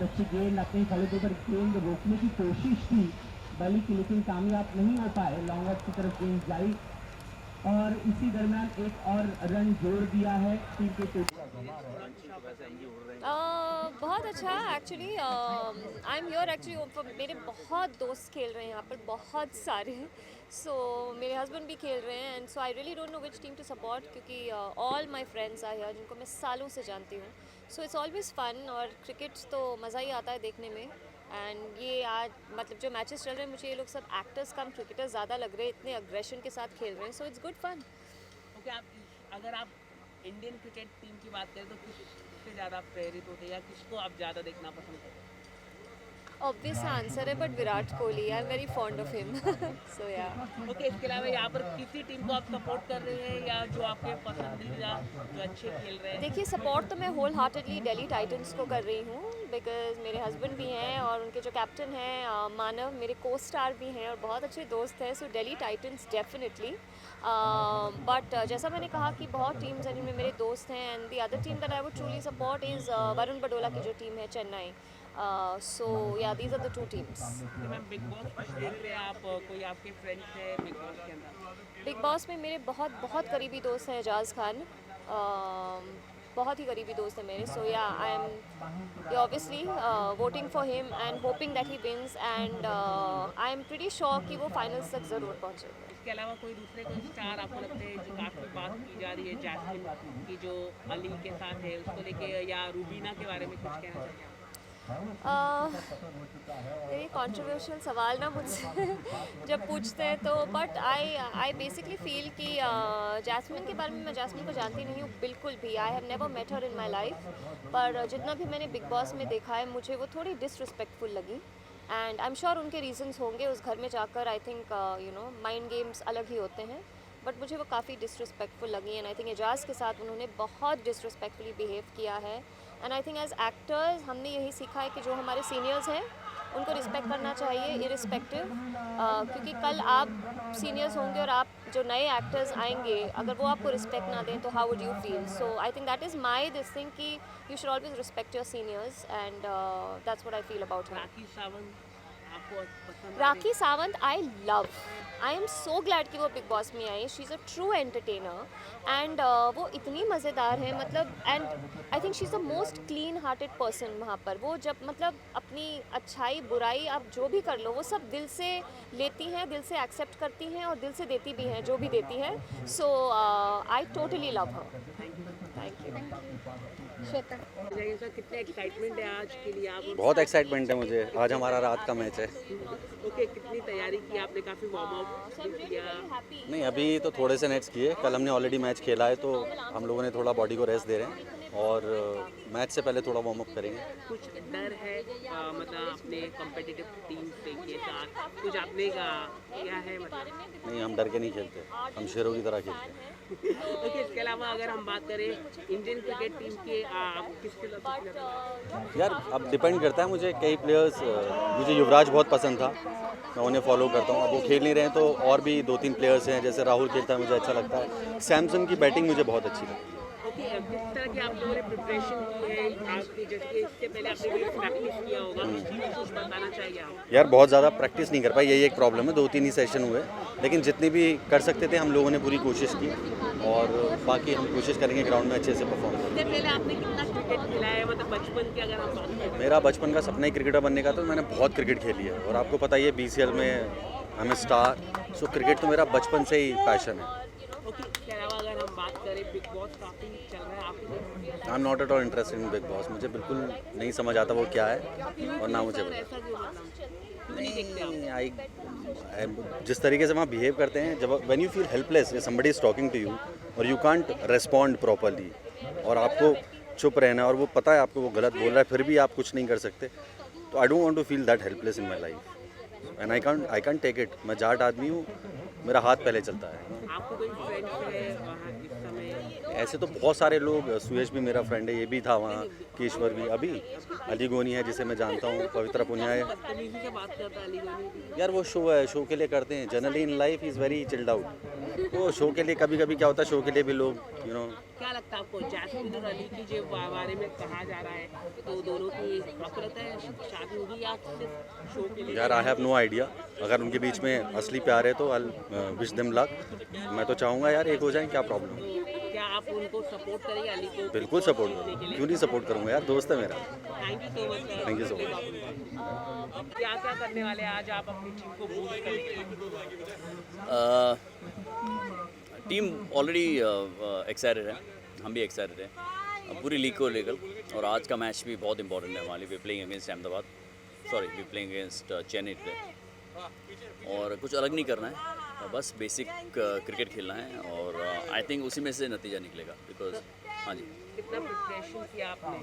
अच्छी गेंद अपने खड़े के ऊपर गेंद रोकने की कोशिश की बली की, लेकिन कामयाब नहीं हो पाए। लॉन्ग ऑफ की तरफ गेंद जाई और इसी दरमियान एक और रन जोड़ दिया है टीम के टोटल। बहुत अच्छा actually. I am here actually, मेरे बहुत दोस्त खेल रहे हैं यहाँ पर, बहुत सारे। सो मेरे हस्बैंड भी खेल रहे हैं, and so I really don't know which team to support, क्योंकि all my friends are here जिनको मैं सालों से जानती हूँ। सो इट्स ऑलवेज फन, और क्रिकेट तो मज़ा ही आता है देखने में। एंड ये आज मतलब जो मैचेस चल रहे हैं, मुझे ये लोग सब एक्टर्स कम क्रिकेटर्स ज़्यादा लग रहे हैं, इतने अग्रेशन के साथ खेल रहे हैं। So it's good fun. Okay, अगर आप इंडियन क्रिकेट टीम की बात करें तो किससे ज़्यादा प्रेरित होते हैं या किसको आप ज़्यादा देखना पसंद करते हैं? ऑब्वियस आंसर है, but Virat Kohli, I am very fond of him. So yeah. Okay, इसके अलावा यहाँ पर किसी टीम को आप सपोर्ट कर रहे हैं या जो आपके पसंदीदा जो अच्छे खेल रहे हैं? देखिए, सपोर्ट तो मैं होल हार्टेडली दिल्ली टाइटंस को कर रही हूँ, बिकॉज मेरे हस्बैंड भी हैं और उनके जो कैप्टन हैं मानव, मेरे को स्टार भी हैं और बहुत अच्छे दोस्त हैं। सो दिल्ली टाइटंस डेफिनेटली। बट जैसा मैंने कहा कि बहुत टीम्स हैं जिनमें मेरे दोस्त हैं, and the other team that I would truly support is Varun Badola की जो टीम है, Chennai. So yeah these are the two teams. Ma'am, Bigg Boss कुछ देख रहे हैं आप? कोई आपके फ्रेंड्स है बिग बॉस के अंदर? बिग बॉस में मेरे बहुत बहुत करीबी दोस्त हैं, एजाज खान। बहुत ही करीबी दोस्त है मेरे। So yeah, I am obviously voting for him and hoping that he wins, and I am pretty sure कि वो फाइनल्स तक ज़रूर पहुँचेंगे। इसके अलावा कोई दूसरे कोई स्टार आपको लगता है जो काफ़ी बात की जा रही है, जैस्मिन की जो अली के साथ है उसको लेके, या रूबीना के बारे में कुछ कहना चाहिए आप? वेरी कंट्रोवर्शियल सवाल ना मुझसे जब पूछते हैं तो, बट आई बेसिकली फील कि जैस्मिन के बारे में, मैं जैस्मिन को जानती नहीं हूँ बिल्कुल भी। I have never met her in my life, पर जितना भी मैंने बिग बॉस में देखा है, मुझे वो थोड़ी डिसरिस्पेक्टफुल लगी। एंड आई एम श्योर उनके रीजंस होंगे उस घर में जाकर। I think you know, mind games अलग ही होते हैं, बट मुझे वो काफ़ी डिसरिस्पेक्टफुल लगी। एंड आई थिंक एजाज के साथ उन्होंने बहुत डिसरिस्पेक्टफुली बिहेव किया है। And I think as actors हमने यही सीखा है कि जो हमारे सीनियर्स हैं उनको रिस्पेक्ट करना चाहिए, इरिस्पेक्टिव। क्योंकि कल आप सीनियर्स होंगे और आप जो नए एक्टर्स आएंगे, अगर वो आपको रिस्पेक्ट ना दें तो how would you feel? So I think that is my this thing कि you should always respect your seniors, and that's what I feel about her. Rakhi Sawant आपको पसंद? Rakhi Sawant I love. I am so glad कि वो big boss में आई। She is a true entertainer, and वो इतनी मज़ेदार है, मतलब। And I think she is the most clean hearted person वहाँ पर। वो जब मतलब अपनी अच्छाई बुराई आप जो भी कर लो, वो सब दिल से लेती हैं, दिल से एक्सेप्ट करती हैं और दिल से देती भी हैं जो भी देती हैं। So I totally love her. Thank you. Shweta. जाइए सर, कितने एक्साइटमेंट है आज के लिए आप? बहुत एक्साइटमेंट है मुझे, आज हमारा रात का मैच है। ओके, कितनी तैयारी की आपने? काफ़ी वार्म अप किया? नहीं, अभी तो थोड़े से नेट्स किए, कल हमने ऑलरेडी मैच खेला है तो हम लोगों ने थोड़ा बॉडी को रेस्ट दे रहे हैं, और मैच से पहले थोड़ा वार्म अप करेंगे। कुछ डर है मतलब अपने कॉम्पिटिटिव टीम के साथ कुछ आपने किया है मतलब? नहीं, हम डर के नहीं खेलते, हम शेरों की तरह खेलते हैं। ओके, इसके अलावा अगर हम बात करें इंडियन क्रिकेट टीम के, आप किसके साथ? यार, अब डिपेंड करता है। मुझे कई प्लेयर्स, मुझे युवराज बहुत पसंद था, मैं उन्हें फॉलो करता हूँ। अब वो खेल नहीं रहे हैं तो और भी 2-3 प्लेयर्स हैं, जैसे राहुल खेलता है, मुझे अच्छा लगता है। सैमसन की बैटिंग मुझे बहुत अच्छी लगती है। ओके, किस तरह की आप लोगों ने प्रिपरेशन की है? आपकी जैसे इससे पहले आपने कोई प्रैक्टिस किया होगा, उसकी भी कुछ बताना चाहिए आप? यार, बहुत ज़्यादा प्रैक्टिस नहीं कर पाई, यही एक प्रॉब्लम है। 2-3 ही सेशन हुए, लेकिन जितनी भी कर सकते थे हम लोगों ने पूरी कोशिश की, और बाकी हम कोशिश करेंगे ग्राउंड में अच्छे से परफॉर्म करें। इससे पहले आपने कितना क्रिकेट खेला है, मतलब बचपन की अगर हम बात करें? मेरा बचपन का सपना ही क्रिकेटर बनने का, तो मैंने बहुत क्रिकेट खेली है, और आपको पता ही है BCL में I am star. So cricket तो मेरा बचपन से ही पैशन है। ओके, इसके अलावा अगर हम बात करें, बिग बॉस काफ़ी चल रहा है, आपको आई am not at all interested in big boss. मुझे बिल्कुल नहीं समझ आता वो क्या है, और ना मुझे ऐसा क्यों मतलब नहीं देखते आप? नहीं, आई जिस तरीके से वहाँ बिहेव करते हैं, जब when you feel helpless, somebody is talking to you और यू कांट रेस्पॉन्ड प्रॉपरली, और आपको चुप रहना है, और वो पता है आपको वो गलत बोल रहा है, फिर भी आप कुछ नहीं कर सकते, तो I don't want to feel that helpless in my life, and I can't take it. मैं जाट आदमी हूँ, मेरा हाथ पहले चलता है। आपको कोई फ्रेंड्स है वहाँ इस समय ऐसे तो बहुत सारे लोग, सुयश भी मेरा फ्रेंड है, ये भी था वहाँ, केशवर भी, अभी अली गोनी है जिसे मैं जानता हूँ, पवित्रा पुनिया है। बदतमीजी से बात करता है अली गोनी भी। यार वो शो है, शो के लिए करते हैं। Generally in life is very chilled out, तो शो के लिए कभी कभी क्या होता है, शो के लिए भी लोग क्या लगता है आपको जैस्मिन और अली की जो बारे में कहा जा रहा है, तो दोनों की आपको लगता है शादी होगी या सिर्फ शो के लिए? यार आई हैव नो आइडिया। अगर उनके बीच में असली प्यार है तो आई विश देम लक। मैं तो चाहूँगा यार एक हो जाए, क्या प्रॉब्लम है। क्या आप उनको सपोर्ट करेंगे अली को? बिल्कुल सपोर्ट करूँगा, क्यों नहीं सपोर्ट करूँगा यार, दोस्त है मेरा। Thank you so much sir. Thank you so much. क्या क्या करने वाले हैं आज आप अपनी टीम को बूस्ट करने के लिए? टीम ऑलरेडी एक्साइटेड है, हम भी एक्साइटेड हैं पूरी लीग को लेकर। और आज का मैच भी बहुत इंपॉर्टेंट है हमारे लिए। We playing against Ahmedabad, sorry we playing against Chennai today. और कुछ अलग नहीं करना है, बस बेसिक क्रिकेट खेलना है और आई थिंक उसी में से नतीजा निकलेगा। बिकॉज हाँ जी, कितना प्रिपरेशन किया आपने?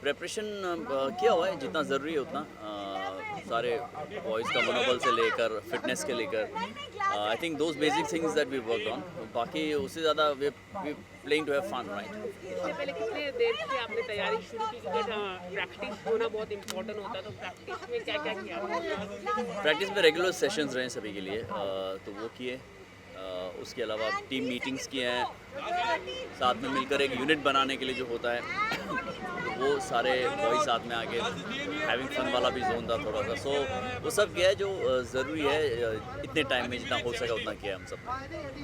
प्रेपरेशन किया हुआ है जितना ज़रूरी है उतना। सारे बॉयज़ का मनोबल से लेकर फिटनेस के लेकर I think those basic things that we work on. बाकी उससे ज़्यादा we playing to have fun, right. इससे पहले कितने देर से आपने तैयारी शुरू की? क्योंकि प्रैक्टिस होना बहुत इंपॉर्टेंट होता है, तो प्रैक्टिस में क्या क्या किया? प्रैक्टिस में रेगुलर सेशंस रहे सभी के लिए, तो वो किए। उसके अलावा टीम मीटिंग्स किए हैं, साथ में मिलकर एक यूनिट बनाने के लिए जो होता है तो वो सारे बॉयज साथ में आके हैविंग फन वाला भी जोन था थोड़ा सा। सो वो सब किया है जो ज़रूरी है, इतने टाइम में जितना हो सका उतना किया है हम सब।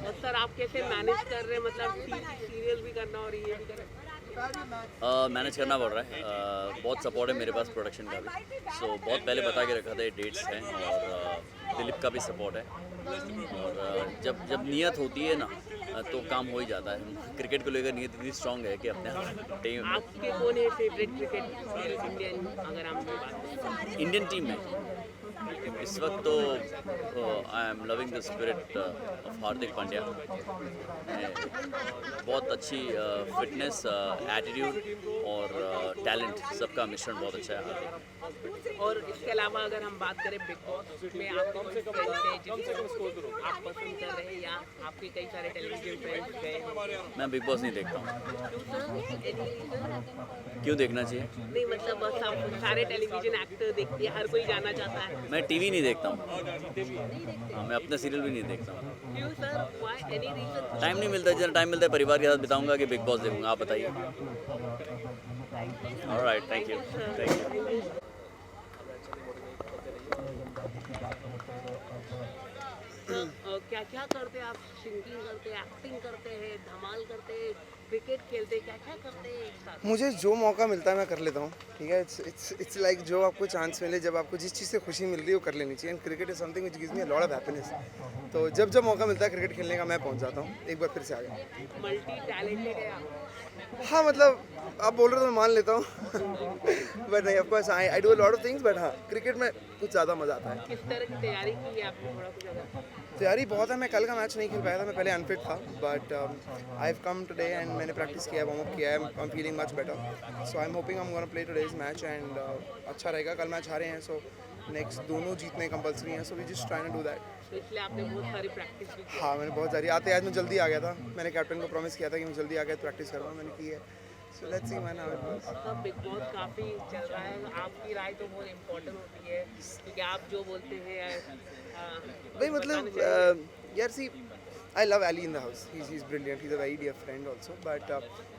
और सर आप कैसे मैनेज कर रहे हैं, मतलब सीरियल भी करना और ये भी करना? मैनेज करना पड़ रहा है। बहुत सपोर्ट है मेरे पास प्रोडक्शन का भी। सो बहुत पहले बता के रखा था, ये डेट्स हैं और दिलीप का भी सपोर्ट है। और जब नियत होती है ना तो काम हो ही जाता है। क्रिकेट को लेकर नियत इतनी स्ट्रांग है कि अपने टीम। आपके कौन है फेवरेट क्रिकेट इंडियन, अगर हम बात करें इंडियन टीम में इस वक्त तो I am loving the spirit of Hardik Pandya. बहुत अच्छी फिटनेस, एटीट्यूड और टैलेंट, सबका मिश्रण बहुत अच्छा है हार्दिक। और इसके अलावा अगर हम बात करें बिग बॉस में आप कौन से आप पसंद कर रहे हैं या आपके कई सारे टेलीविजन फ्रेंड्स गए? मैं बिग बॉस नहीं देखता हूँ। क्यों देखना चाहिए? नहीं मतलब सब सारे टेलीविजन एक्टर देखते हैं, हर कोई जाना चाहता है। मैं टीवी नहीं देखता हूँ। हाँ, मैं अपना सीरियल भी नहीं देखता हूँ। क्यों sir? Why? Any reason? Time नहीं मिलता। जितना टाइम मिलता है परिवार के साथ बिताऊंगा कि बिग बॉस देखूंगा, आप बताइए। Alright, thank you, thank you. क्या क्या करते हैं आप? सिंगिंग करते हैं, एक्टिंग करते हैं, धमाल करते हैं, क्रिकेट खेलते हैं, क्या क्या करते हैं एक साथ? मुझे जो मौका मिलता है मैं कर लेता हूँ, ठीक है। इट्स लाइक जो आपको चांस मिले, जब आपको जिस चीज़ से खुशी मिल रही है वो कर लेनी चाहिए। And cricket is something which gives me a lot of happiness. तो जब मौका मिलता है क्रिकेट खेलने का मैं पहुँच जाता हूँ। एक बार फिर से आ गया। मल्टी टैलेंटेड है आप। हाँ मतलब आप बोल रहे हो तो मैं मान लेता हूँ बट नहीं, of course I do a lot of things, but हाँ क्रिकेट में कुछ ज़्यादा मज़ा आता है। किस तरह की तैयारी की है आपने? थोड़ा कुछ अगर तैयारी बहुत है। मैं कल का मैच नहीं खेल पाया था, मैं पहले अनफिट था, but I have come today and मैंने प्रैक्टिस किया है, वार्म अप किया है। I am feeling much better, so I am hoping I am gonna play today's match and अच्छा रहेगा। कल मैच हारे हैं, सो नेक्स्ट दोनों जीतने कंपल्सरी हैं, so we just try to do that. तो इसलिए आपने बहुत सारी प्रैक्टिस भी की। हाँ मैंने बहुत सारी आते आज मैं जल्दी आ गया था। मैंने कैप्टन को प्रॉमिस किया था कि मैं जल्दी आ गया प्रैक्टिस करूँगा, मैंने की है। So let's see man how it goes. सब बिग बॉस काफ़ी चल रहा है, आपकी राय तो बहुत इम्पोर्टेंट होती है क्योंकि आप जो बोलते हैं भाई मतलब यार see I love Ali in the house, he is brilliant, he is a very dear friend also. But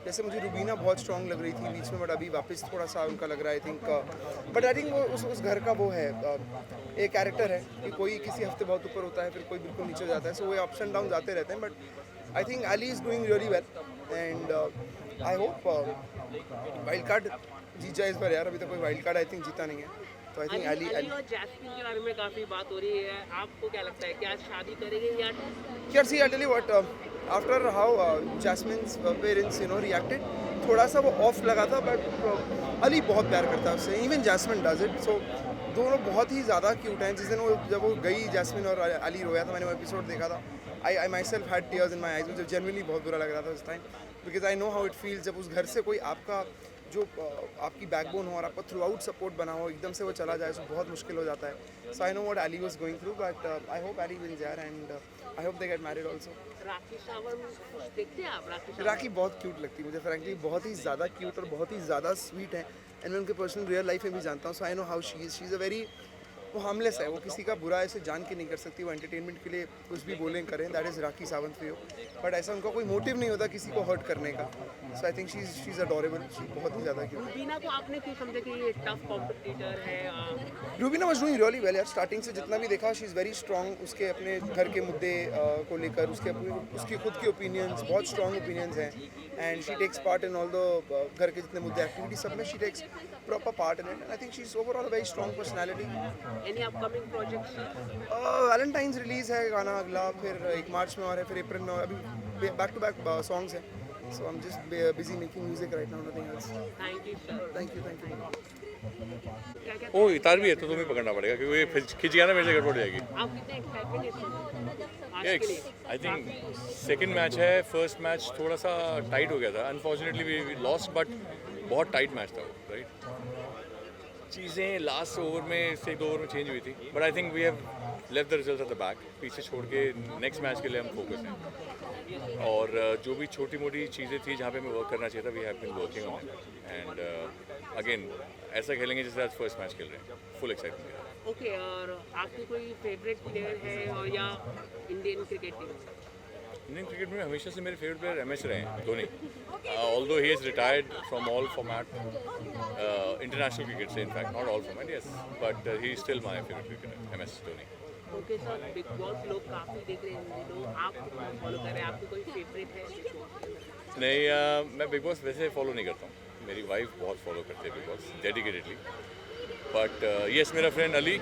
जैसे मुझे रुबीना बहुत स्ट्रॉन्ग लग रही थी बीच में, बट अभी वापस थोड़ा सा उनका लग रहा है I think. But I think वो उस घर का वो है, एक कैरेक्टर है कि कोई किसी हफ्ते बहुत ऊपर होता है, फिर कोई बिल्कुल नीचे जाता है। सो वो अप्स एंड डाउन आते रहते हैं, but I think Ali is doing really well and I hope wild card जीत जाए इस बार। यार अभी तक कोई वाइल्ड कार्ड आई थिंक जीता नहीं है, तो आई थिंक अली और जैस्मिन के बारे में काफ़ी बात हो रही है। आपको क्या लगता है, क्या शादी करेंगे या? यार see I tell you what, after how Jasmin's parents you know reacted, थोड़ा सा वो ऑफ लगा था, बट अली बहुत प्यार करता है उससे, इवन जैस्मिन डज इट। सो दोनों बहुत ही ज़्यादा क्यूट हैं। जिस दिन वो जब वो गई जैस्मिन और अली रोया था, मैंने वो एपिसोड देखा था, I myself had tears in my eyes. मुझे जेन्युइनली बहुत बुरा लग रहा था उस time, because I know how it feels जब उस घर से कोई आपका जो आपकी बैकबोन हो और आपका थ्रू आउट सपोर्ट बना हो, एकदम से वो चला जाए तो बहुत मुश्किल हो जाता है. So I know what Ali was going through, but I hope Ali wins यार, and I hope they get married also. Rakhi Sawant कुछ देखते हैं आप? राखी बहुत क्यूट लगती है मुझे, फ्रैंकली बहुत ही ज़्यादा क्यूट और बहुत ही ज़्यादा स्वीट है. एंड मैं उनके पर्सनल रियल लाइफ में भी जानता हूँ, so I know how she is a very, वो हार्मलेस है, वो किसी का बुरा ऐसे जान के नहीं कर सकती, वो एंटरटेनमेंट के लिए कुछ भी बोलें करें. That is Rakhi Sawant for you. But ऐसा उनका कोई मोटिव नहीं होता किसी को हर्ट करने का. So I think she is adorable, she बहुत ही ज़्यादा क्यूट. रूबीना को आपने क्यों समझा कि ये टफ कॉम्पिटिटर है? Rubina was doing really well यार. स्टार्टिंग से जितना भी देखा, शी इज़ वेरी स्ट्रॉन्ग. उसके अपने घर के मुद्दे को लेकर उसकी खुद के ओपिनियंस, बहुत स्ट्रॉन्ग ओपिनियंस हैं. And she takes part in all the घर के जितने मुद्दे, एक्टिविटी, सब में she takes proper part in it. And I think she is overall a very strong personality. Any upcoming projects? Valentine's release है गाना अगला, फिर 1 मार्च में और है, फिर अप्रैल में. अभी बैक टू बैक सॉन्ग्स हैं. So I am just busy making music right now, nothing else. Thank you sir. Thank you. ओ इतार भी है तो तुम्हें पकड़ना पड़ेगा क्योंकि ये खिंच गया ना मेरे से गड़बड़ हो जाएगी. आप कितने एक्साइटेड हैं आज के लिए? आई थिंक सेकंड मैच है. फर्स्ट मैच थोड़ा सा टाइट हो गया था. अनफॉर्चुनेटली वी लॉस्ट, बट बहुत टाइट मैच था वो, राइट. चीज़ें लास्ट ओवर में से 2 ओवर में चेंज हुई थी, but I think we have left the result at the back. पीछे छोड़ के नेक्स्ट मैच के लिए हम फोकस हैं. और जो भी छोटी मोटी चीज़ें थी जहाँ पे मैं वर्क करना चाहिए था, we have been working on. And again ऐसा खेलेंगे जैसे आज फर्स्ट मैच खेल रहे हैं. Full excitement. ओके, और आपकी कोई फेवरेट प्लेयर है और या Indian cricket team? Indian cricket में हमेशा से मेरे फेवरेट प्लेयर MS रहे हैं, Dhoni. Although he is retired from all format, international cricket से, in fact not all format, yes, but he is still my favourite cricketer, MS Dhoni. Okay sir, big boss लोग काफ़ी देख रहे हैं इन दिनों, आप फॉलो कर रहे हैं, आपकी कोई फेवरेट है? नहीं, मैं बिग बॉस वैसे फॉलो नहीं करता हूँ. मेरी वाइफ बहुत फॉलो करती है big boss, dedicatedly. But yes, मेरा friend Ali,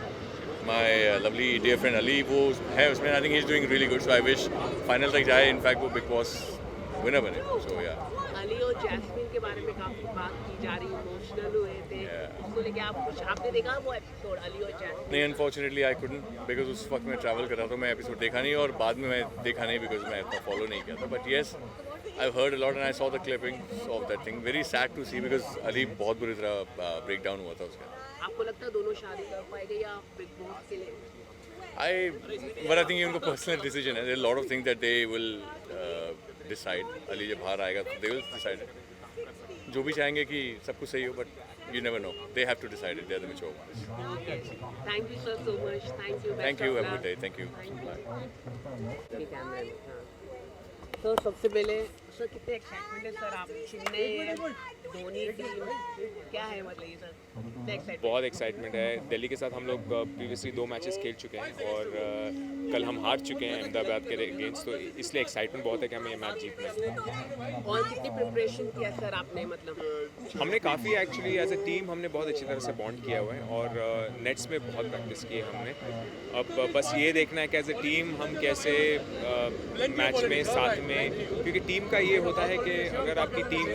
my lovely dear friend Ali, वो है उसमें. I think he is doing really good. So I wish final तक जाए. इनफैक्ट वो बिग बॉस विनर बने. सो या अली और जैस्मिन के बारे में काफ़ी बात की जा रही, इमोशनल हुए थे. उसको लेके आप कुछ आपने देखा वो एपिसोड अली और जैस्मिन? नहीं, अनफॉर्चुनेटली आई कुडंट, बिकॉज उस वक्त मैं ट्रैवल कर रहा था. मैं एपिसोड देखा नहीं और बाद में मैं देखा नहीं बिकॉज मैं इतना फॉलो नहीं किया था. But yes, I heard a lot and I saw the clippings of that thing. Very sad to see because Ali बहुत बुरी तरह ब्रेक डाउन हुआ था उसका. आपको लगता है दोनों शादी कर पाएंगे या बिग बॉस के लिए? but I think ये उनको पर्सनल डिसीजन है. There lot of things that they will decide. Ali जब बाहर आएगा तो दे विल डिसाइड. जो भी चाहेंगे कि सब कुछ सही हो, but you never know. They have to decide it. They are the mature ones. Okay, thank you sir so much. Thank you. Have a good day. Thank you. Sir सबसे पहले सर कितने एक्साइटमेंट है sir आप Chennai Dhoni team, क्या है मतलब ये sir कितने एक्साइटमेंट? बहुत एक्साइटमेंट है. दिल्ली के साथ हम लोग प्रीवियसली 2 मैचेस खेल चुके हैं और कल हम हार चुके हैं अहमदाबाद के अगेंस्ट, तो इसलिए एक्साइटमेंट बहुत है कि हमें ये मैच जीतना है. और कितनी प्रिपरेशन किया सर आपने? मतलब हमने काफ़ी एक्चुअली एज अ टीम हमने बहुत अच्छी तरह से बॉन्ड किया हुआ है और नेट्स में बहुत प्रैक्टिस की है हमने. अब बस ये देखना है कि एज अ टीम हम कैसे मैच में साथ में, क्योंकि टीम का ये होता है कि अगर आपकी टीम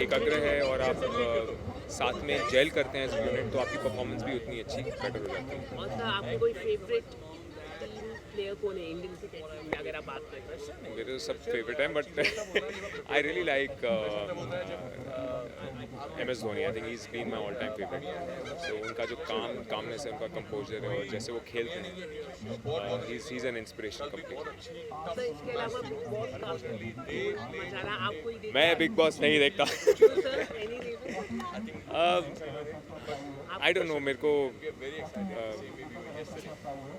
एकाग्र है और आप साथ में जेल करते हैं एज यूनिट, तो आपकी परफॉर्मेंस भी उतनी अच्छी बेटर हो जाती है. और सर आपकी कोई फेवरेट टीम प्लेयर कौन है इंडियन क्रिकेट टीम में अगर आप बात करें? मेरे तो सब फेवरेट हैं, but I really like MS Dhoni. I think he is been my all time favourite. So उनका जो कामनेस है, उनका कंपोजर है और जैसे वो खेलते हैं, he is an inspiration complete. Sir इसके अलावा बिग बॉस काफी मजा रहा आपको ही मैं बिग बॉस नहीं देखता. Sir any reason? I don't know. मेरे को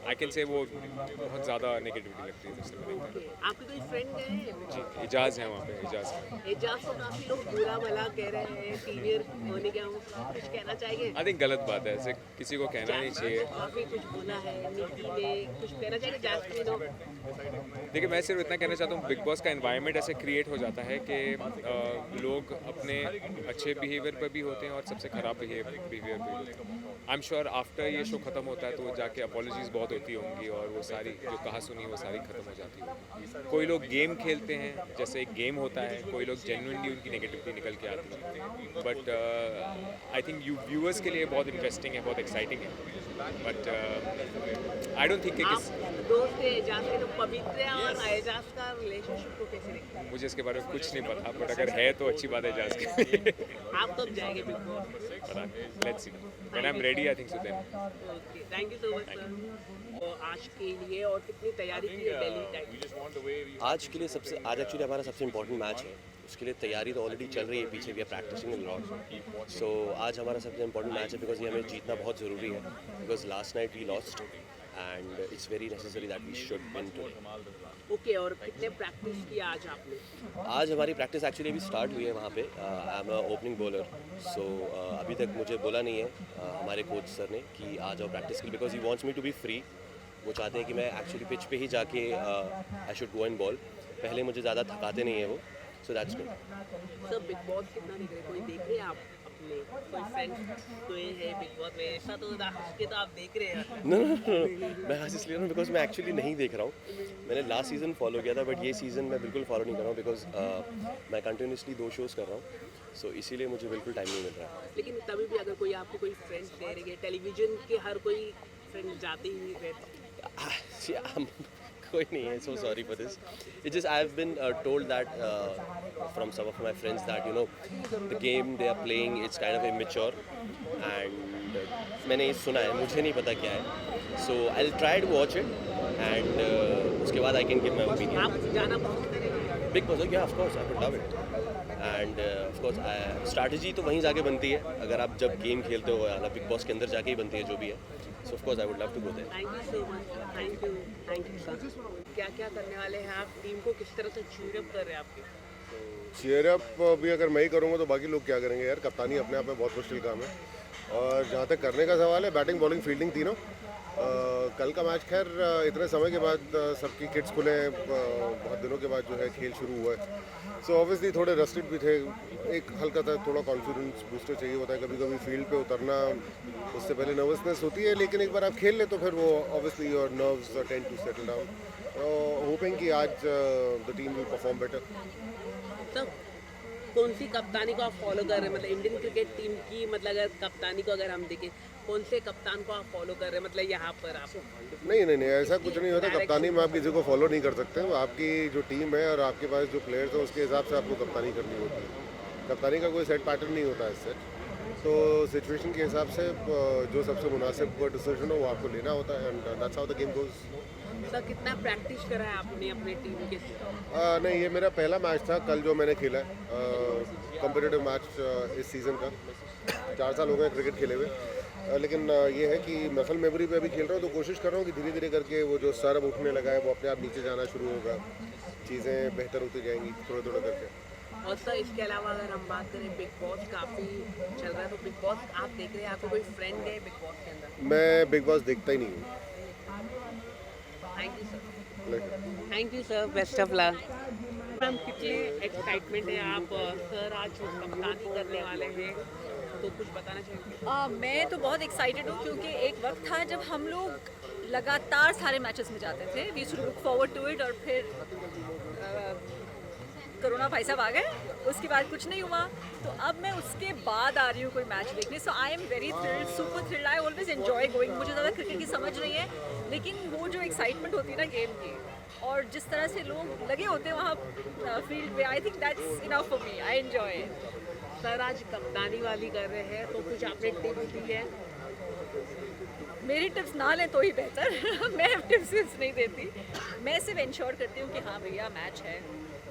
आई कैन से वो बहुत ज़्यादा नेगेटिविटी लगती है, इसलिए मैं देखता हूँ. आपके कोई फ्रेंड है? जी, एजाज है वहाँ पे. एजाज एजाज को काफी लोग बुरा भला कह रहे हैं, सीनियर होने के, हम कुछ कहना चाहेंगे? आई थिंक गलत बात है, ऐसे किसी को कहना नहीं चाहिए. काफी कुछ बोला है नीति में, कुछ कहना चाहिए जैस्मिन हो? देखिए, मैं सिर्फ इतना कहना चाहता हूँ, बिग बॉस का एनवायरनमेंट ऐसे क्रिएट हो जाता है कि लोग अपने अच्छे बिहेवियर पर भी होते हैं और सबसे ख़राब बिहेवियर भी होते हैं. आई एम श्योर आफ्टर ये शो ख़त्म होता है तो जाके अपॉलॉजीज़ बहुत होती होंगी और वो सारी जो कहा सुनी वो सारी ख़त्म हो जाती होगी। कोई लोग गेम खेलते हैं, जैसे एक गेम होता है, कोई लोग जेन्युइनली उनकी नेगेटिविटी निकल के आती है। But I think you viewers के लिए बहुत इंटरेस्टिंग है, बहुत एक्साइटिंग है। बट आई डोंट थिंक आप दोस्त थे एजाज के, तो पवित्र और एजाज का रिलेशनशिप को कैसे देखते हैं? मुझे इसके बारे में कुछ नहीं पता, बट अगर है तो अच्छी बात है जाज के लिए। आप कब जाएंगे बिग बॉस? पता नहीं, let's see when I am ready I think so then. Okay, thank you so much sir. तो आज के लिए और कितनी तैयारी की है दिल्ली टाइम? आज के लिए आज एक्चुअली हमारा सबसे इम्पोर्टेंट मैच है, उसके लिए तैयारी तो ऑलरेडी चल रही है, पीछे we are practising in lot. So आज हमारा सबसे इम्पोर्टेंट मैच है बिकॉज ये हमें जीतना बहुत ज़रूरी है, because last night we lost and it's very necessary that we should win today. Okay, और कितने प्रैक्टिस किया आज आपने? आज हमारी प्रैक्टिस एक्चुअली अभी स्टार्ट हुई है वहाँ पे। आई एम ओपनिंग बॉलर, सो अभी तक मुझे बोला नहीं है हमारे कोच सर ने कि आ जाओ प्रैक्टिस के लिए, because he wants me to be free. वो चाहते हैं कि मैं एक्चुअली पिच पे ही जाके I should go and ball, पहले मुझे ज़्यादा थकाते नहीं है वो, so that's good. Sir big boss कितना देख रहे, कोई देख रहे हैं आप अपने, कोई फ्रेंड्स कोई है बिग बॉस में? ऐसा तो हंस के तो आप देख रहे हैं। No, मैं हंस इसलिए रहा हूँ बिकॉज मैं एक्चुअली नहीं देख रहा हूँ। मैंने लास्ट सीज़न फॉलो किया था, बट ये सीज़न मैं बिल्कुल फॉलो नहीं कर रहा हूँ बिकॉज मैं कंटिन्यूसली 2 शोज़ कर रहा हूँ, सो इसीलिए मुझे बिल्कुल टाइम नहीं मिल रहा है। लेकिन तभी भी अगर कोई आपको कोई फ्रेंड्स दे रही है, टेलीविजन के हर कोई फ्रेंड जाते ही रहते, कोई नहीं है, so sorry for this. It's just I've been told that from some of my friends that the game they are playing it's kind of immature and मैंने ये सुना है, मुझे नहीं पता क्या है, so I'll try to watch it and उसके बाद I can give my opinion. आप जाना पसंद करेंगे? Big Boss, yeah, of course, I would love it. And of course, strategy तो वहीं जाके बनती है, अगर आप जब गेम खेलते हो या बिग बॉस के अंदर जाके ही बनती है जो भी है, so of course I would love to go there. Thank you so much, thank you sir. क्या क्या करने वाले हैं आप? टीम को किस तरह से चीयरअप कर रहे हैं आपके? चीयरअप भी अगर मैं ही करूँगा तो बाकी लोग क्या करेंगे यार। कप्तानी अपने आप में बहुत मुश्किल काम है, और जहाँ तक करने का सवाल है, बैटिंग बॉलिंग फील्डिंग तीनों। कल का मैच खैर इतने समय के बाद सबकी किट्स खुले हैं, बहुत दिनों के बाद जो है खेल शुरू हुआ है, सो ऑब्वियसली थोड़े रस्टेड भी थे, एक हल्का था, थोड़ा कॉन्फिडेंस बूस्टर चाहिए होता है। कभी कभी फील्ड पे उतरना उससे पहले नर्वसनेस होती है, लेकिन एक बार आप खेल ले तो फिर वो obviously your nerves tend to settle down. Hoping कि आज the team will perform better. तो कौन सी कप्तानी को आप फॉलो कर रहे हैं? मतलब इंडियन क्रिकेट टीम की, मतलब अगर कप्तानी को अगर हम देखें, कौन से कप्तान को आप फॉलो कर रहे हैं? मतलब यहाँ पर आप नहीं ऐसा कुछ नहीं होता। कप्तानी में आप किसी को फॉलो नहीं कर सकते, आपकी जो टीम है और आपके पास जो प्लेयर्स हैं उसके हिसाब से आपको कप्तानी करनी होती है। कप्तानी का कोई सेट पैटर्न नहीं होता है सेट, तो सिचुएशन के हिसाब से जो सबसे मुनासिब डिसीजन हो वो आपको लेना होता है, and that's how the game goes. Sir कितना प्रैक्टिस करा है आपने अपने टीम के साथ? नहीं, ये मेरा पहला मैच था कल जो मैंने खेला है, कॉम्पिटिटिव मैच इस सीज़न का। 4 साल हो गए क्रिकेट खेले हुए, लेकिन ये है कि मसल मेमोरी पे अभी खेल रहा हूँ, तो कोशिश कर रहा हूँ कि धीरे धीरे करके वो जो सर अब उठने लगा है वो अपने आप नीचे जाना शुरू होगा, चीज़ें बेहतर होती जाएंगी थोड़ा थोड़ा करके। और सर इसके अलावा अगर हम बात करें, बिग बॉस काफ़ी चल रहा है, तो बिग बॉस आप देख रहे हैं, आपको कोई फ्रेंड है बिग बॉस के अंदर? मैं बिग बॉस देखता ही नहीं हूँ। Thank you sir. Thank you sir, best of luck. Ma'am कितने एक्साइटमेंट है आप? सर आज कप्तानी करने वाले हैं, तो कुछ बताना चाहिए? मैं तो बहुत एक्साइटेड हूँ, क्योंकि एक वक्त था जब हम लोग लगातार सारे मैचेस में जाते थे, we should look forward to it, और फिर कोरोना भाई साहब आ गए, उसके बाद कुछ नहीं हुआ, तो अब मैं उसके बाद आ रही हूँ कोई मैच देखने। So I am very thrilled, super thrilled, I always enjoy going. मुझे ज़्यादा क्रिकेट की समझ नहीं है, लेकिन वो जो एक्साइटमेंट होती है ना गेम की, और जिस तरह से लोग लगे होते हैं वहाँ फील्ड पे, I think that's enough for me, I enjoy. Sir आज कप्तानी वाली कर रहे हैं, तो कुछ आपने टिप्स दी है? मेरी टिप्स ना लें तो ही बेहतर मैं टिप्स नहीं देती, मैं सिर्फ इंश्योर करती हूँ कि हाँ भैया मैच है,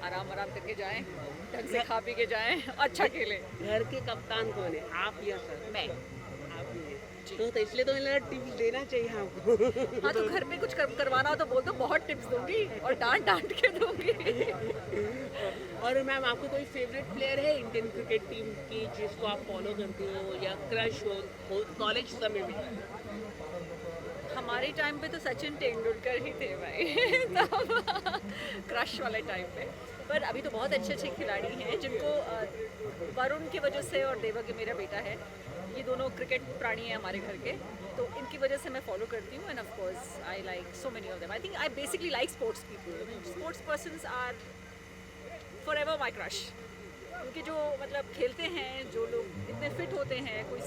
आराम करके जाएं, ढंग से खा पी के जाएं, अच्छा खेलें। घर के कप्तान कौन है, आप या सर? मैं। आप ही हैं, तो इसलिए तो मुझे टिप्स देना चाहिए आपको। हाँ, तो घर पे कुछ करवाना हो तो बोल दो, बहुत टिप्स दूंगी और डांट के दूंगी। और मैम आपको कोई फेवरेट प्लेयर है इंडियन क्रिकेट टीम की जिसको आप फॉलो करते हो या क्रश हो कॉलेज समय में? हमारे टाइम पे तो सचिन तेंदुलकर ही थे भाई तब क्रश वाले टाइम पे, पर अभी तो बहुत अच्छे खिलाड़ी हैं जिनको वरुण की वजह से, और देवक मेरा बेटा है, ये दोनों क्रिकेट प्राणी हैं हमारे घर के, तो इनकी वजह से मैं फॉलो करती हूँ. And of course I like so many of them. I think I basically like sports people. Sports persons are forever my crush. क्योंकि जो मतलब खेलते हैं, जो लोग इतने फिट होते हैं, कोई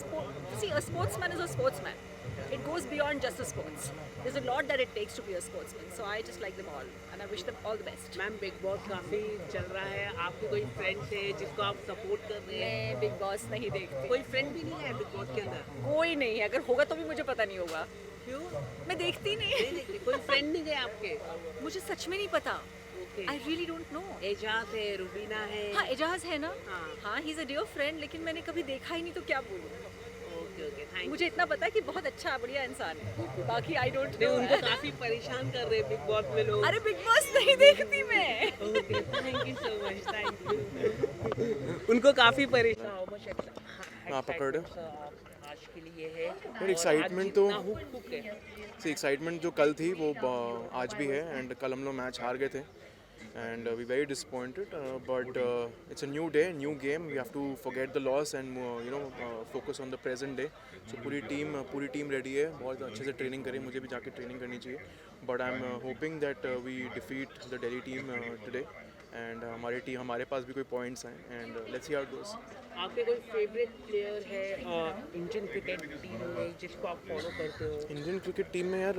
sportsman is a sportsman. It goes beyond just the sports. There's a lot that it takes to be a sportsman. So I just like them all and I wish them all the best. Ma'am Bigg boss काफ़ी चल रहा है, आपके कोई friends है जिसको आप support कर रहे हैं? मैं बिग बॉस नहीं देखती. कोई फ्रेंड भी नहीं है बिग बॉस के अंदर? कोई नहीं है. अगर होगा तो भी मुझे पता नहीं होगा. क्यों मैं देखती नहीं. नहीं देखते? कोई फ्रेंड नहीं है आपके? मुझे सच में नहीं पता. Okay. I really don't know. Eijaz है, रुबीना है. हाँ, एजाज है ना. हाँ. He is a dear friend, लेकिन मैंने कभी देखा ही नहीं तो क्या बोलूँ. Okay okay, thank you. मुझे इतना पता है कि बहुत अच्छा बढ़िया इंसान है. बाकी आई डोंट नहीं, नो. उनको काफ़ी परेशान कर रहे हैं बिग बॉस में लोग. अरे बिग बॉस नहीं देखती मैं. Okay, thank you so much. Thank you. उनको काफ़ी परेशान. हाँ, पकड़ दो. आज के लिए है यार एक्साइटमेंट तो हुक है. एक्साइटमेंट जो कल थी वो आज भी है. एंड कल हम लोग मैच हार गए थे and we very disappointed, but it's a new day, new game. We have to forget the loss and focus on the present day. So पूरी टीम ready है. बहुत अच्छे से ट्रेनिंग करें. मुझे भी जाके ट्रेनिंग करनी चाहिए. But I'm hoping that we defeat the Delhi team today. And हमारे पास भी कोई पॉइंट्स हैं. And let's see how it goes. आपके कोई फेवरेट प्लेयर है इंडियन क्रिकेट टीम में जिसको आप फॉलो करते हो? इंडियन क्रिकेट टीम में यार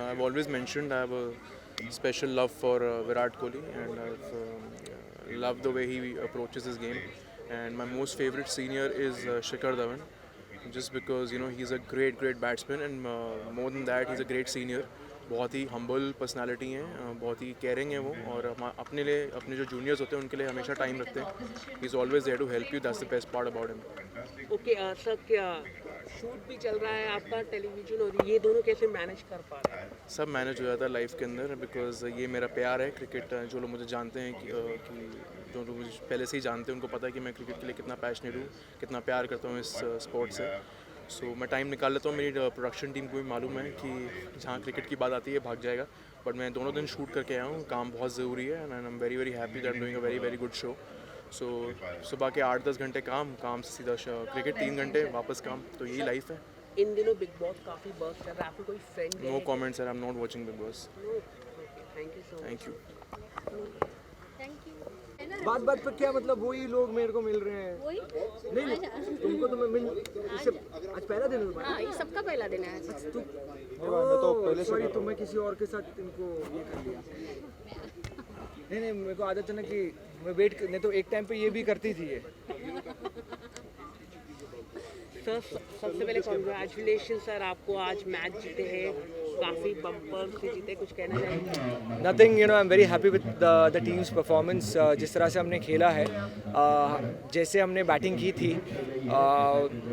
I've always mentioned I have a special love for Virat Kohli, and I've loved the way he approaches his game. And my most favorite senior is Shikhar Dhawan, just because he's a great batsman, and more than that he's a great senior. बहुत ही humble personality हैं, बहुत ही caring है वो, और अपने जो juniors होते हैं उनके लिए हमेशा टाइम रखते हैं. He is always there to help you. That's the best part about him. Okay sir, क्या शूट भी चल रहा है आपका टेलीविजन, और ये दोनों कैसे मैनेज कर पा रहे हैं? सब मैनेज हो जाता है लाइफ के अंदर, बिकॉज ये मेरा प्यार है क्रिकेट. जो लोग मुझे जानते हैं कि जो लोग मुझे पहले से ही जानते हैं उनको पता है कि मैं क्रिकेट के लिए कितना पैशनेट हूँ, कितना प्यार करता हूँ इस स्पोर्ट से. सो मैं टाइम निकाल लेता हूँ. मेरी प्रोडक्शन टीम को भी मालूम है कि जहाँ क्रिकेट की बात आती है भाग जाएगा, बट मैं दोनों दिन शूट करके आया हूँ. काम बहुत ज़रूरी है, and I am very happy that I am doing a very good show. So सुबह के 8-10 घंटे काम से सीधा क्रिकेट 3 घंटे वापस काम. तो यही लाइफ है. इन दिनों बिग बॉस काफ़ी बर्स्ट कर रहा है. आपको कोई फ्रेंड है? No comments sir, I am not watching Bigg Boss. Thank you so much. Thank you. बात पर क्या मतलब वही लोग मेरे को मिल रहे हैं. वही नहीं तुमको तो मैं मिल इससे आज पहला दिन है. हाँ, ये सबका पहला दिन है. तो पहले सॉरी, तो मैं किसी और के साथ इनको ये कर लिया. नहीं मेरे को आदत है ना कि मैं वेट नहीं, तो एक टाइम पे ये भी करती थी ये. सर सबसे पहले कॉन्ग्रेचुलेशन सर, आपको आज मैच जीते हैं, काफ़ी बम्पर से जीते. कुछ कहना चाहेंगे? Nothing, I am very happy with the team's performance. जिस तरह से हमने खेला है, जैसे हमने बैटिंग की थी,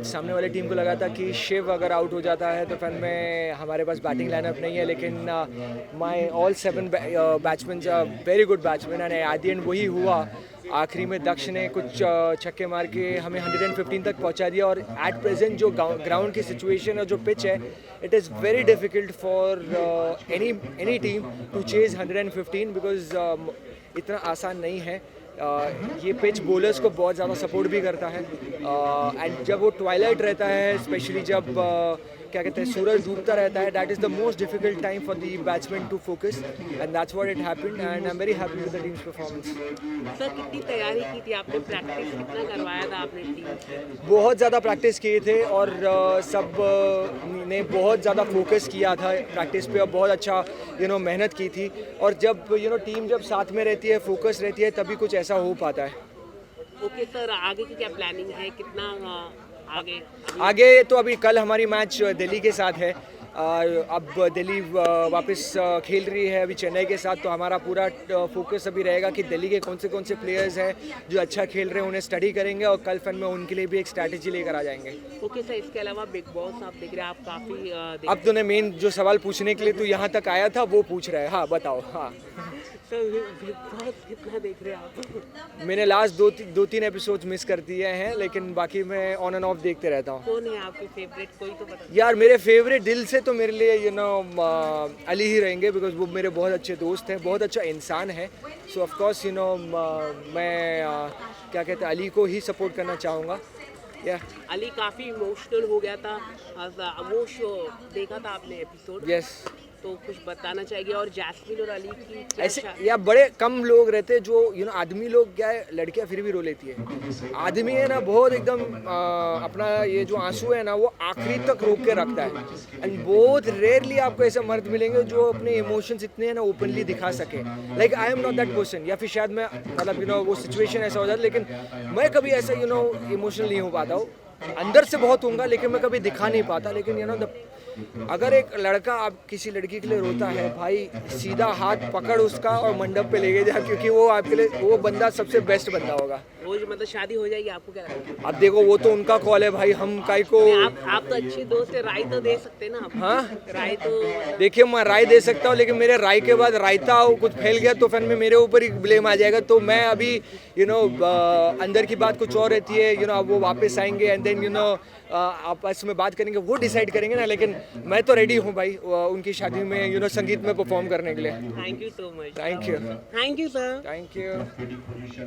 सामने वाली टीम को लगा था कि शिव अगर आउट हो जाता है तो फिर में हमारे पास बैटिंग लाइनअप नहीं है. लेकिन my all 7 batsman are very good batsman, and at the end वही हुआ. आखिरी में दक्ष ने कुछ छक्के मार के हमें 115 तक पहुंचा दिया. और एट प्रेजेंट जो ग्राउंड की सिचुएशन और जो पिच है, it is very difficult for any team to chase 115, because इतना आसान नहीं है. ये पिच बॉलर्स को बहुत ज़्यादा सपोर्ट भी करता है. एंड जब वो ट्वाइलाइट रहता है, स्पेशली जब क्या कहते हैं सूरज डूबता रहता है, that is the most difficult time for the batsman to focus, and that's what it happened. And I am very happy with the team's performance. Sir कितनी तैयारी की थी आपने, प्रैक्टिस कितना करवाया था आपने टीम से? बहुत ज़्यादा प्रैक्टिस किए थे, और सब ने बहुत ज़्यादा फोकस किया था प्रैक्टिस पे, और बहुत अच्छा मेहनत की थी. और जब टीम जब साथ में रहती है, फोकस रहती है, तभी कुछ ऐसा हो पाता है. ओके सर, आगे की क्या प्लानिंग है, कितना आगे तो अभी कल हमारी मैच दिल्ली के साथ है. अब दिल्ली वापस खेल रही है अभी चेन्नई के साथ, तो हमारा पूरा फोकस अभी रहेगा कि दिल्ली के कौन से प्लेयर्स हैं जो अच्छा खेल रहे हैं, उन्हें स्टडी करेंगे, और कल फिर में उनके लिए भी एक स्ट्रैटेजी लेकर आ जाएंगे. ओके सर, इसके अलावा बिग बॉस आप देख रहे हैं, आप काफ़ी अब तूने मेन जो सवाल पूछने के लिए तू यहाँ तक आया था वो पूछ रहा है. हाँ बताओ. हाँ सर, बिग बॉस कितना देख रहे हैं आप? मैंने लास्ट 2-3 एपिसोड्स मिस कर दिए हैं, लेकिन बाकी मैं ऑन एंड ऑफ देखते रहता हूँ. कौन है आपके फेवरेट, कोई तो बता. यार मेरे फेवरेट दिल से तो मेरे लिए अली ही रहेंगे, बिकॉज वो मेरे बहुत अच्छे दोस्त हैं, बहुत अच्छा इंसान है. सो ऑफ कोर्स मैं क्या कहते हैं अली को ही सपोर्ट करना चाहूँगा. या अली काफ़ी इमोशनल हो गया था, वो शो देखा था आपने एपिसोड? यस। तो कुछ बताना चाहिए। और जैस्मिन और अली की क्या ऐसे या बड़े कम लोग रहते हैं जो आदमी लोग क्या है, लड़कियां फिर भी रो लेती है। आदमी है ना बहुत एकदम अपना ये जो आंसू है ना वो आखिरी तक रोक के रखता है। एंड बहुत रेयरली आपको ऐसे मर्द मिलेंगे जो अपने इमोशंस इतने है ना ओपनली दिखा सके। Like I am not that person, या फिर शायद मैं मतलब वो सिचुएशन ऐसा हो जाता, लेकिन मैं कभी ऐसा इमोशनल नहीं हो पाता हूँ। अंदर से बहुत होऊंगा लेकिन मैं कभी दिखा नहीं पाता। लेकिन अगर एक लड़का आप किसी लड़की के लिए रोता है, भाई सीधा हाथ पकड़ उसका और मंडप पे लेके जा, क्योंकि वो आपके लिए वो बंदा सबसे बेस्ट बंदा होगा। वो मतलब शादी हो जाएगी, आपको क्या लगता है? अब देखो वो तो उनका कॉल है भाई, हम काई को। आप तो अच्छे दोस्त है, राय तो दे सकते ना आप। हाँ राय तो देखिए मैं राय दे सकता हूँ, लेकिन मेरे राय के बाद रायता कुछ फैल गया तो फिर मेरे ऊपर ही ब्लेम आ जाएगा। तो मैं अभी अंदर की बात कुछ और रहती है, अब वो वापस आएंगे एंड देन आपस में बात करेंगे, वो डिसाइड करेंगे ना। लेकिन मैं तो रेडी हूँ भाई उनकी शादी में संगीत में परफॉर्म करने के लिए। Thank you so much. Thank you. Thank you sir. Thank you.